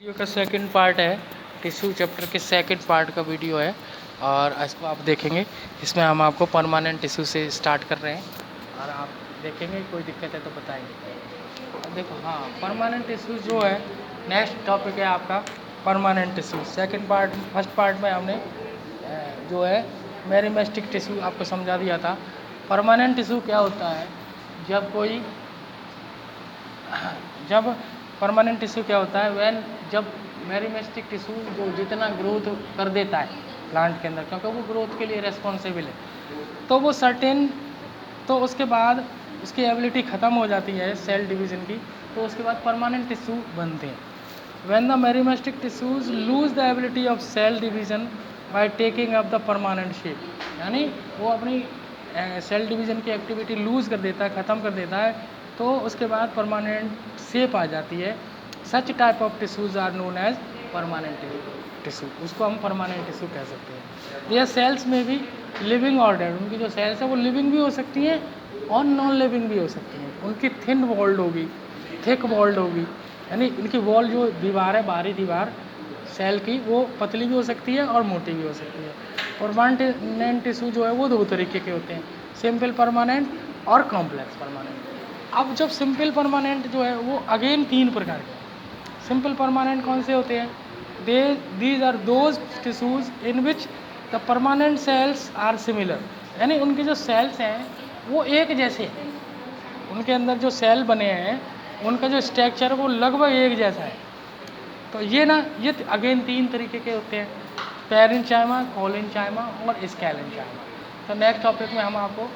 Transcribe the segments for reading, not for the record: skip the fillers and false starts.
Video का second part है, tissue chapter के सेकंड पार्ट का वीडियो है और इसको आप देखेंगे। इसमें हम आपको परमानेंट टिश्यू से स्टार्ट कर रहे हैं और आप देखेंगे, कोई दिक्कत है तो बताएंगे। अब देखो, हाँ, परमानेंट टिश्यू जो है नेक्स्ट टॉपिक है आपका permanent tissue. Second part, first part में हमने जो है मेरिस्टेमिक टिश्यू आपको समझा दिया था। परमानेंट टिश्यू क्या होता है? जब परमानेंट टिश्यू क्या होता है? जब मेरिस्टेमिक टिश्यू जो जितना ग्रोथ कर देता है प्लांट के अंदर, क्योंकि वो ग्रोथ के लिए रेस्पॉन्सिबल है, तो वो सर्टेन, तो उसके बाद उसकी एबिलिटी ख़त्म हो जाती है सेल डिवीज़न की, तो उसके बाद परमानेंट टिश्यू बनते हैं। When the meristematic tissues lose the ability of cell division by taking up the permanent shape, यानी वो अपनी सेल डिवीज़न की एक्टिविटी लूज़ कर देता है, ख़त्म कर देता है, तो उसके बाद परमानेंट शेप आ जाती है। Such type of tissues are known as permanent tissue, उसको हम परमानेंट टिश्यू कह सकते हैं। ये सेल्स में भी लिविंग और डेड, उनकी जो सेल्स है वो लिविंग भी हो सकती हैं और नॉन लिविंग भी हो सकती हैं। उनकी थिन वॉल्ड होगी, थिक वॉल्ड होगी, यानी इनकी वॉल जो दीवार है, बाहरी दीवार सेल की, वो पतली भी हो सकती है और मोटी भी हो सकती है। परमानेंट टिश्यू जो है वो दो तरीके के होते हैं, सिंपल परमानेंट और कॉम्प्लेक्स परमानेंट। अब जब सिंपल परमानेंट जो है वो अगेन तीन प्रकार के हैं। सिंपल परमानेंट कौन से होते हैं? These are those tissues in which the permanent cells are similar, यानी उनके जो सेल्स हैं वो एक जैसे हैं, उनके अंदर जो सेल बने हैं उनका जो स्ट्रक्चर वो लगभग एक जैसा है। तो ये अगेन तीन तरीके के होते हैं, पैरेन्चाइमा, कोलेन्चाइमा और स्केलेन्चाइमा। तो नेक्स्ट टॉपिक में हम आपको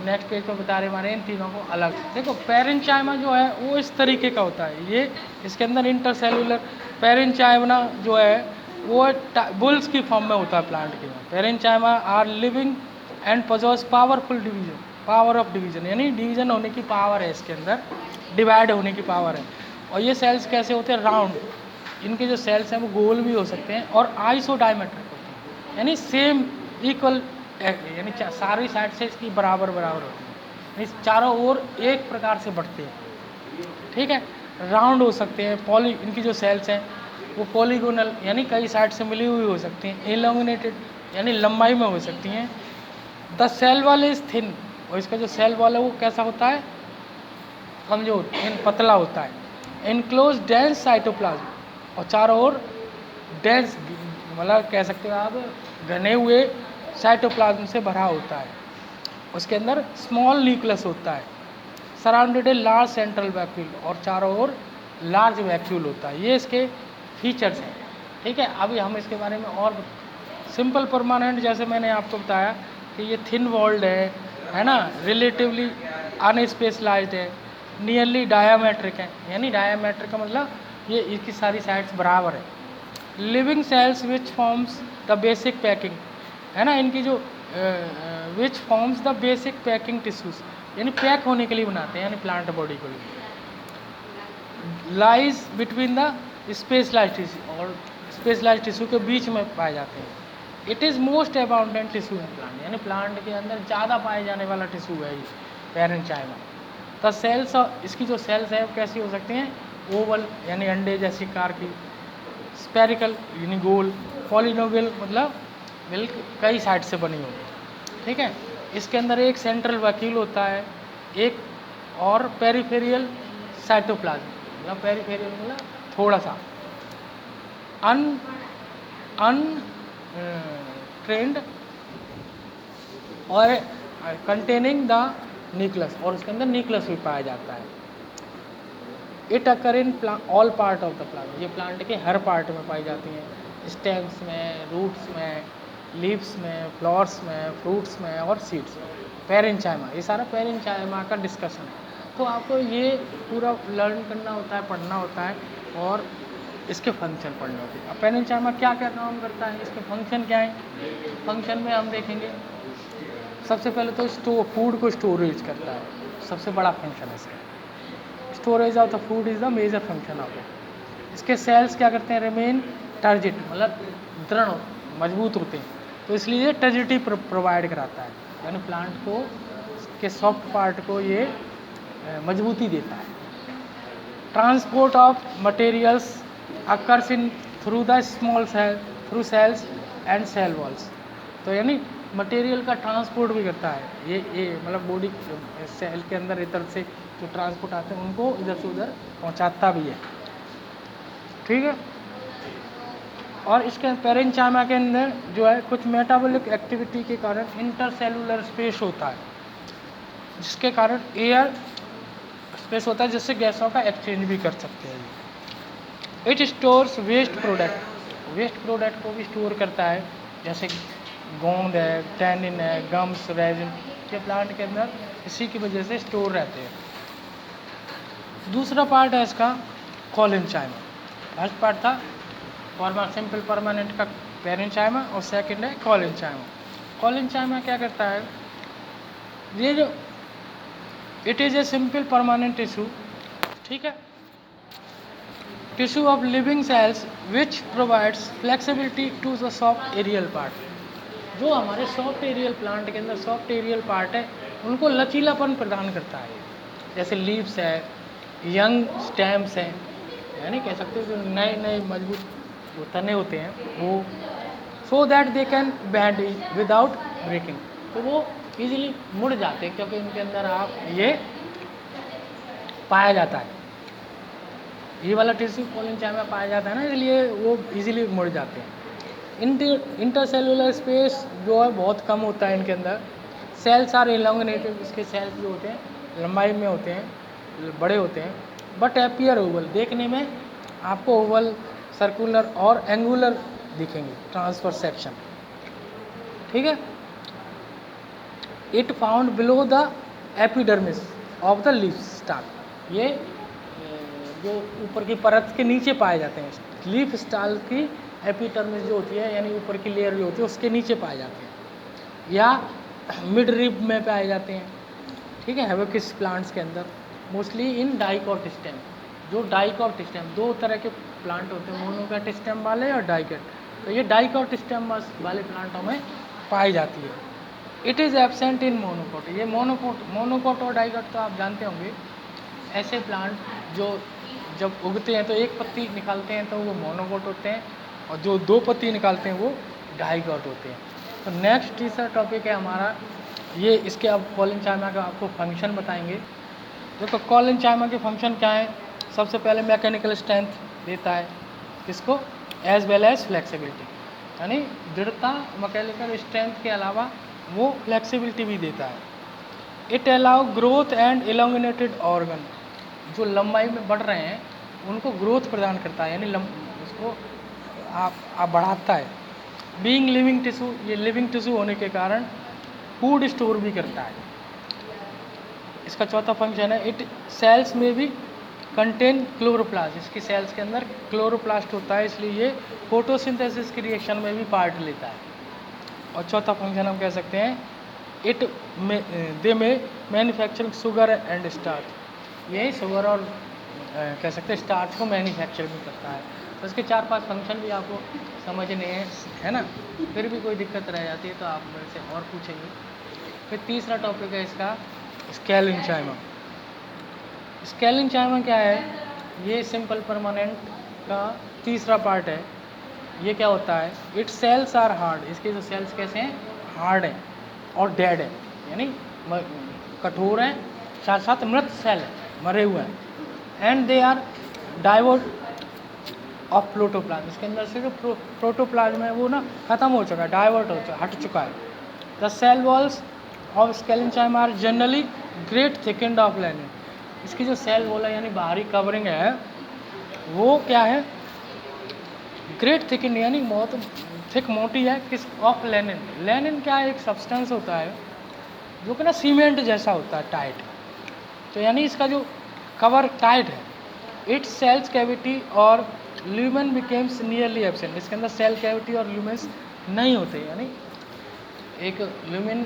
नेक्स्ट पेज पर बता रहे हमारे इन तीनों को अलग। देखो, पैरेन्चाइमा जो है वो इस तरीके का होता है, ये इसके अंदर इंटरसेलुलर पैरेन्चाइमा जो है वो बुल्स की फॉर्म में होता है प्लांट के। Parenchyma are living and possess powerful division, power of division, यानी डिवीजन होने की पावर है इसके अंदर, डिवाइड होने की पावर है। और ये सेल्स कैसे होते हैं? राउंड, इनके जो सेल्स हैं वो गोल भी हो सकते हैं और आइसोडायमेट्रिक होते हैं, यानी सेम इक्वल, यानी सारी साइड से इसकी बराबर बराबर होती है, यानी चारों ओर एक प्रकार से बढ़ते हैं। ठीक है, राउंड हो सकते हैं। इनकी जो सेल्स हैं वो पॉलीगोनल, यानी कई साइड से मिली हुई हो सकती हैं। एलोंगिनेटेड, यानी लंबाई में हो सकती हैं। The cell wall is thin, और इसका जो सेल वॉल है वो कैसा होता है? कमजोर, पतला होता है। इनक्लोज डेंस साइटोप्लाज्म, और चारों ओर डेंस, मतलब कह सकते हो आप घने हुए साइटोप्लाज्म से भरा होता है। उसके अंदर स्मॉल न्यूक्लियस होता है, surrounded a large central vacuole, और चारों ओर लार्ज वैक्यूल होता है। ये इसके फीचर्स हैं। ठीक है, अभी हम इसके बारे में और सिंपल परमानेंट, जैसे मैंने आपको बताया कि ये थिन वॉल्ड है ना, रिलेटिवली अनस्पेशलाइज्ड है, नियरली डायामेट्रिक है, यानी डायामेट्रिक का मतलब ये इसकी सारी साइड्स बराबर है। Living cells which forms the basic packing, है ना, इनकी जो which forms the basic packing tissues, यानी पैक होने के लिए बनाते हैं, यानी प्लांट बॉडी को। Lies between the specialised tissue, और स्पेशलाइज्ड टिश्यू के बीच में पाए जाते हैं। It is most abundant tissue in plant, यानी प्लांट के अंदर ज़्यादा पाए जाने वाला टिश्यू है ये पैरेन्चाइमा। द सेल्स, इसकी जो सेल्स है वो कैसी हो सकती हैं? ओवल, यानी अंडे जैसी कार की, स्पेरिकल, यानी गोल, पॉलिनोवियल, मतलब मिल्क कई साइड से बनी होती। ठीक है, इसके अंदर एक सेंट्रल वैक्यूल होता है, एक और पेरिफेरियल साइटोप्लाज्म, मतलब पेरिफेरियल मतलब थोड़ा सा ट्रेंड और कंटेनिंग द न्यूक्लियस, और उसके अंदर न्यूक्लियस भी पाया जाता है। It occur in all part of the plant, ये प्लांट के हर पार्ट में पाई जाती हैं, स्टेम्स में, रूट्स में, लीव्स में, फ्लावर्स में, फ्रूट्स में और सीड्स में। पैरेन्चाइमा, ये सारा पैरेन्चाइमा का डिस्कशन है। तो आपको ये पूरा लर्न करना होता है, पढ़ना होता है, और इसके फंक्शन पढ़ने होते हैं। अब पैरेन्चाइमा क्या क्या काम करता है, इसके फंक्शन क्या है? फंक्शन में हम देखेंगे, सबसे पहले तो फूड को स्टोरेज करता है, सबसे बड़ा फंक्शन है इसका। Storage of the food is the major function of it. इसके सेल्स क्या करते हैं? रिमेन टर्जिट, मतलब दृढ़, मजबूत होते हैं, तो इसलिए टर्जिटी प्रोवाइड कराता है, यानी प्लांट को के सॉफ्ट पार्ट को ये मजबूती देता है। Transport of materials occurs in through the small cell through cells and cell walls। तो यानी मटेरियल का ट्रांसपोर्ट भी करता है ये मतलब बॉडी सेल के अंदर इधर से जो ट्रांसपोर्ट आते हैं उनको इधर से उधर पहुंचाता भी है, ठीक है। और इसके पेरेंचाइमा के अंदर जो है कुछ मेटाबॉलिक एक्टिविटी के कारण इंटरसेलुलर स्पेस होता है, जिसके कारण एयर स्पेस होता है जिससे गैसों का एक्सचेंज भी कर सकते हैं। इट स्टोर्स वेस्ट प्रोडक्ट को भी स्टोर करता है, जैसे गोंद है, टैनिन है, गम्स, रेजिन के प्लांट के अंदर इसी की वजह से स्टोर रहते हैं। दूसरा पार्ट है इसका कॉलेंचाइमा। फर्स्ट पार्ट था सिंपल परमानेंट का पेरेंचाइमा और सेकंड है कॉलेंचाइमा। कॉलेंचाइमा क्या करता है, ये जो it is a simple permanent tissue, ठीक है, tissue of living cells which provides flexibility to the soft aerial part. जो हमारे सॉफ्ट एरियल प्लांट के अंदर सॉफ्ट एरियल पार्ट है उनको लचीलापन प्रदान करता है, जैसे लीव्स है, यंग स्टेम्स है, यानी कह सकते हो जो नए नए मजबूत जो तने होते हैं वो, so that they can bend without breaking, तो वो इजीली मुड़ जाते हैं क्योंकि इनके अंदर आप ये पाया जाता है, ये वाला टिश्यू कॉलेंचाइमा में पाया जाता है ना, इसलिए वो इजीली मुड़ जाते हैं। इंटरसेलुलर स्पेस जो है बहुत कम होता है इनके अंदर। सेल्स आर एलोंगेटेड, इसके सेल्स जो होते हैं लंबाई में होते हैं, बड़े होते हैं, बट एपियर ओवल, देखने में आपको ओवल, सर्कुलर और एंगुलर दिखेंगे, ट्रांसफर सेक्शन, ठीक है। It found below the epidermis of the leaf stock, ये जो ऊपर की परत के नीचे पाए जाते हैं। लीफ स्टाल की एपिडर्मिस जो होती है यानी ऊपर की लेयर जो होती है उसके नीचे पाए जाते हैं, या मिड रिब में पाए जाते हैं, ठीक है, हैवोकिस प्लांट्स के अंदर, मोस्टली इन डाइकॉट स्टेम। जो डाइकॉट स्टेम, दो तरह के प्लांट होते हैं, मोनोकॉट स्टेम वाले और डाइकॉट, तो ये डाइकॉट स्टेम वाले प्लांटों में पाई जाती है। It is absent in monocot, ये मोनोकॉट और डाइकॉट तो आप जानते होंगे, ऐसे प्लांट जो जब उगते हैं तो एक पत्ती निकालते हैं तो वो मोनोकॉट होते हैं, और जो दो पत्ती निकालते हैं वो डाइकॉट होते हैं। तो नेक्स्ट तीसरा टॉपिक है हमारा ये, इसके अब कॉलेंचाइमा का आपको फंक्शन बताएंगे। देखो कॉलेंचाइमा के फंक्शन क्या है, सबसे पहले मैकेनिकल स्ट्रेंथ देता है किसको, एज वेल एज फ्लेक्सिबिलिटी, यानी दृढ़ता, मैकेनिकल स्ट्रेंथ के अलावा वो फ्लेक्सिबिलिटी भी देता है। It allow growth and elongated organ, जो लंबाई में बढ़ रहे हैं उनको ग्रोथ प्रदान करता है, यानी उसको आप बढ़ाता है। बीइंग लिविंग टिश्यू, ये लिविंग टिश्यू होने के कारण फूड स्टोर भी करता है। इसका चौथा फंक्शन है, इट सेल्स में भी कंटेन क्लोरोप्लास्ट, इसकी सेल्स के अंदर क्लोरोप्लास्ट होता है, इसलिए ये फोटोसिंथेसिस की रिएक्शन में भी पार्ट लेता है। और चौथा फंक्शन हम कह सकते हैं, इट दे में मैन्युफैक्चरिंग शुगर एंड स्टार्च, यही शुगर और कह सकते हैं स्टार्च को मैन्युफैक्चर भी करता है। तो इसके 4-5 फंक्शन भी आपको समझने हैं, है ना, फिर भी कोई दिक्कत रह जाती है तो आप मेरे से और पूछेंगे। फिर तीसरा टॉपिक है इसका स्केलेंचाइमा। स्केलेंचाइमा क्या है, ये सिंपल परमानेंट का तीसरा पार्ट है। ये क्या होता है, इट सेल्स आर हार्ड, इसके जो सेल्स कैसे हैं, हार्ड हैं और डेड है, यानी कठोर हैं, साथ साथ मृत सेल है, मरे हुए हैं। एंड दे आर डाइवर्ट ऑफ प्रोटोप्लाज्म, इसके अंदर से जो प्रोटोप्लाज्म है वो ना खत्म हो चुका है, डाइवर्ट हो चुका, हट चुका है। The cell walls of sclerenchyma are generally great thickened of lignin, इसकी जो सेल वॉल है यानी बाहरी कवरिंग है वो क्या है, ग्रेट थिकेंड, यानी बहुत थिक मोटी है, किस ऑफ लैनिन। लैनिन क्या है, एक सब्सटेंस होता है जो कि ना सीमेंट जैसा होता है, टाइट, तो यानी इसका जो कवर टाइट है। इट्स सेल्स कैविटी और ल्यूमेन बिकेम्स नियरली एब्सेंट, इसके अंदर सेल कैविटी और ल्यूमेंस नहीं होते, यानी एक ल्यूमेन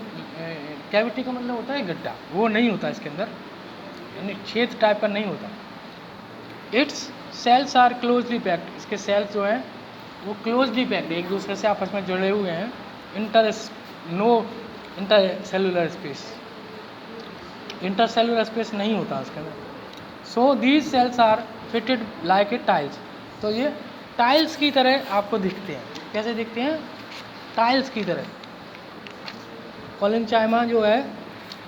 कैविटी का मतलब होता है गड्ढा, वो नहीं होता इसके अंदर, यानी छेद टाइप का नहीं होता। Its cells are closely packed, इसके सेल्स जो हैं वो क्लोजली पैक्ड, एक दूसरे से आपस में जुड़े हुए हैं। No intercellular space, intercellular space नहीं होता उसके अंदर। So these cells are fitted like a tiles, तो ये टाइल्स की तरह आपको दिखते हैं। कैसे दिखते हैं? टाइल्स की तरह। कोलिनचाइमा जो है,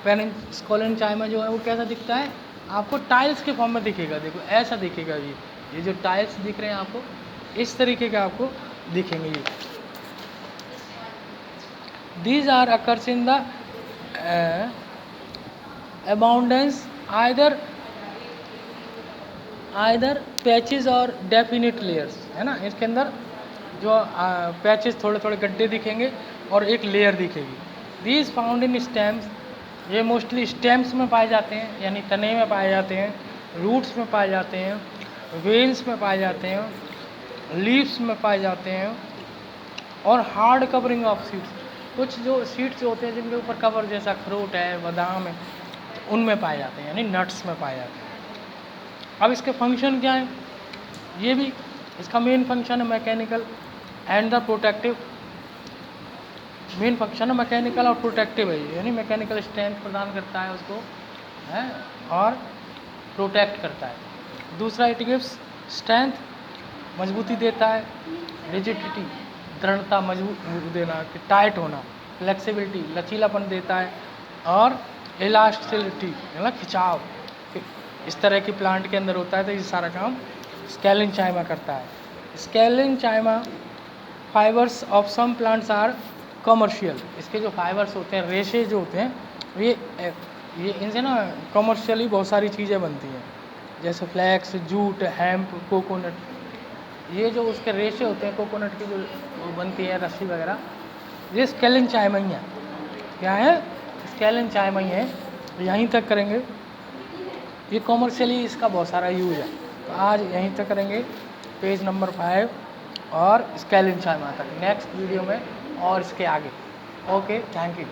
पेरेंट्स कोलिनचाइमा जो है वो कैसा दिखता है? आपको टाइल्स के फॉर्म में दिखेगा। देखो ऐसा दिखेगा ये जो टाइल्स दिख रहे हैं आपको, इस तरीके के आपको दिखेंगे ये। These are occurs in the abundance either patches और डेफिनिट लेयर्स, है ना। इसके अंदर जो पैचेस थोड़े थोड़े गड्ढे दिखेंगे और एक लेयर दिखेगी। दीज फाउंड इन स्टेम्स, ये मोस्टली स्टेम्स में पाए जाते हैं, यानी तने में पाए जाते हैं, रूट्स में पाए जाते हैं, वेन्स में पाए जाते हैं, लीव्स में पाए जाते हैं, और हार्ड कवरिंग ऑफ सीड्स, कुछ जो सीड्स होते हैं जिनके ऊपर कवर जैसा अखरोट है, बादाम है, तो उनमें पाए जाते हैं, यानी नट्स में पाए जाते हैं। अब इसके फंक्शन क्या है? ये भी इसका मेन फंक्शन है mechanical and the protective. Main function है मैकेनिकल और प्रोटेक्टिव है, यानी मैकेनिकल स्ट्रेंथ प्रदान करता है उसको, है, और प्रोटेक्ट करता है। दूसरा इट गिव्स स्ट्रेंथ, मजबूती देता है, रिजिडिटी, दृढ़ता, मजबूत देना, कि टाइट होना, फ्लेक्सिबिलिटी, लचीलापन देता है, और इलास्टिसिटी, मतलब खिंचाव, इस तरह की प्लांट के अंदर होता है। तो ये सारा काम स्केलेंचाइमा करता है। Sclerenchyma fibres of some plants are commercial, इसके जो फाइबर्स होते हैं, रेशे जो होते हैं, ये इनसे ना कमर्शियली बहुत सारी चीज़ें बनती हैं, जैसे फ्लैक्स, जूट, हेम्प, कोकोनट। ये जो उसके रेशे होते हैं कोकोनट की जो वो बनती है रस्सी वगैरह, ये स्केलेंचाइमा ही है। क्या है? स्केलेंचाइमा ही है। यहीं तक करेंगे, ये कॉमर्शियली इसका बहुत सारा यूज है। तो आज यहीं तक करेंगे, पेज नंबर 5 और स्केलेंचाइमा तक। नेक्स्ट वीडियो में और इसके आगे। Okay, thank you.